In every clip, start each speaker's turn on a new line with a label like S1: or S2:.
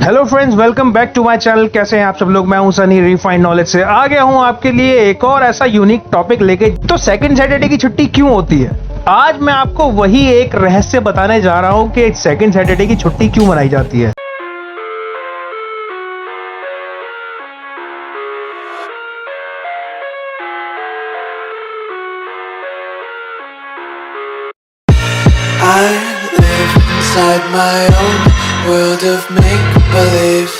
S1: Hello friends, welcome back to my channel. कैसे हैं आप सब लोग? मैं हूं सनी, रिफाइंड नॉलेज से आ गया हूं आपके लिए एक और ऐसा यूनिक टॉपिक लेके। तो सेकंड सैटरडे की छुट्टी क्यों होती है? आज मैं आपको वही एक रहस्य बताने जा रहा हूं कि सेकंड सैटरडे की छुट्टी क्यों मनाई जाती है।
S2: I live inside my own world of make-believe.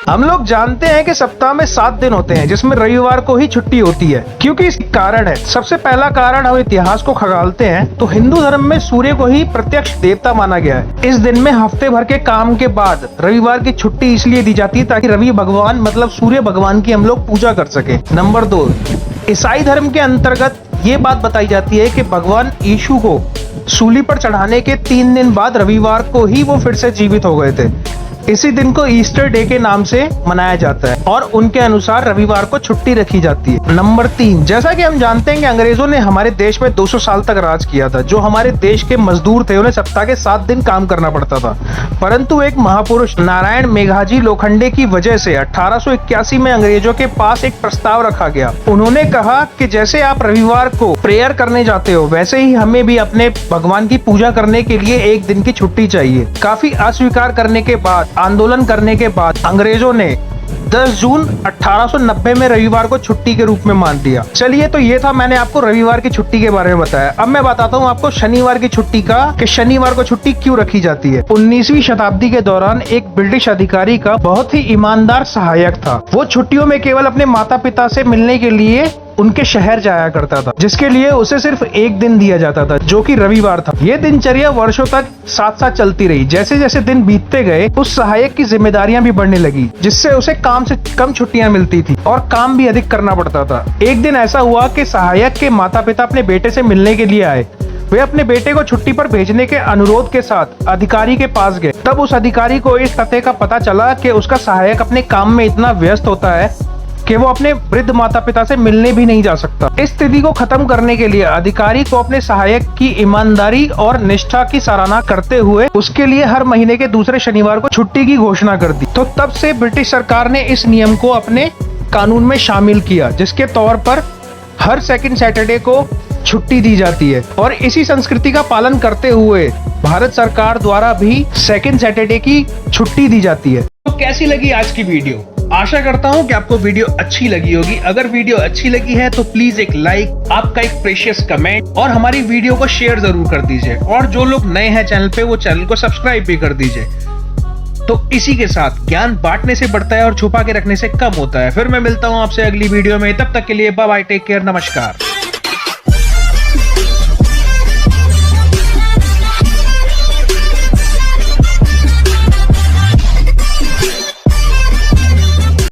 S1: हम लोग जानते हैं कि सप्ताह में 7 दिन होते हैं जिसमें रविवार को ही छुट्टी होती है। क्योंकि इसका कारण है। सबसे पहला कारण, हम इतिहास को खगालते हैं तो हिंदू धर्म में सूर्य को ही प्रत्यक्ष देवता माना गया है। इस दिन में हफ्ते भर के काम के बाद रविवार की छुट्टी इसलिए दी जाती है ताकि रवि भगवान मतलब सूर्य भगवान की हम लोग पूजा कर सके। नंबर 2, ईसाई धर्म के अंतर्गत ये बात बताई जाती है कि भगवान यीशु को सूली पर चढ़ाने के 3 दिन बाद रविवार को ही वो फिर से जीवित हो गए थे। इसी दिन को ईस्टर डे के नाम से मनाया जाता है और उनके अनुसार रविवार को छुट्टी रखी जाती है। नंबर 3, जैसा कि हम जानते हैं कि अंग्रेजों ने हमारे देश में 200 साल तक राज किया था। जो हमारे देश के मजदूर थे उन्हें सप्ताह के 7 दिन काम करना पड़ता था। परंतु एक महापुरुष नारायण मेघाजी लोखंडे की वजह से 1881 में अंग्रेजों के पास एक प्रस्ताव रखा गया। उन्होंने कहा कि जैसे आप रविवार को प्रेयर करने जाते हो वैसे ही हमें भी अपने भगवान की पूजा करने के लिए एक दिन की छुट्टी चाहिए। काफी अस्वीकार करने के बाद, आंदोलन करने के बाद अंग्रेजों ने 10 जून 1890 में रविवार को छुट्टी के रूप में मान दिया। चलिए, तो ये था मैंने आपको रविवार की छुट्टी के बारे में बताया। अब मैं बताता हूँ आपको शनिवार की छुट्टी का, कि शनिवार को छुट्टी क्यों रखी जाती है। 19वीं शताब्दी के दौरान एक ब्रिटिश अधिकारी का बहुत ही ईमानदार सहायक था। वो छुट्टियों में केवल अपने माता पिता से मिलने के लिए उनके शहर जाया करता था, जिसके लिए उसे सिर्फ एक दिन दिया जाता था जो कि रविवार था। ये दिनचर्या वर्षों तक साथ साथ चलती रही। जैसे जैसे दिन बीतते गए उस सहायक की जिम्मेदारियां भी बढ़ने लगी, जिससे उसे काम से कम छुट्टियां मिलती थी और काम भी अधिक करना पड़ता था। एक दिन ऐसा हुआ कि सहायक के माता पिता अपने बेटे से मिलने के लिए आए। वे अपने बेटे को छुट्टी पर भेजने के अनुरोध के साथ अधिकारी के पास गए। तब उस अधिकारी को इस तथ्य का पता चला कि उसका सहायक अपने काम में इतना व्यस्त होता है कि वो अपने वृद्ध माता पिता से मिलने भी नहीं जा सकता। इस स्थिति को खत्म करने के लिए अधिकारी को अपने सहायक की ईमानदारी और निष्ठा की सराहना करते हुए उसके लिए हर महीने के दूसरे शनिवार को छुट्टी की घोषणा कर दी। तो तब से ब्रिटिश सरकार ने इस नियम को अपने कानून में शामिल किया, जिसके तौर पर हर सेकंड सैटरडे को छुट्टी दी जाती है। और इसी संस्कृति का पालन करते हुए भारत सरकार द्वारा भी सेकंड सैटरडे की छुट्टी दी जाती है। तो कैसी लगी आज की वीडियो? आशा करता हूं कि आपको वीडियो अच्छी लगी होगी। अगर वीडियो अच्छी लगी है तो प्लीज एक लाइक, आपका एक प्रेशियस कमेंट और हमारी वीडियो को शेयर जरूर कर दीजिए। और जो लोग नए हैं चैनल पे वो चैनल को सब्सक्राइब भी कर दीजिए। तो इसी के साथ ज्ञान बांटने से बढ़ता है और छुपा के रखने से कम होता है। फिर मैं मिलता हूं आपसे अगली वीडियो में। तब तक के लिए बाय बाय, टेक केयर, नमस्कार।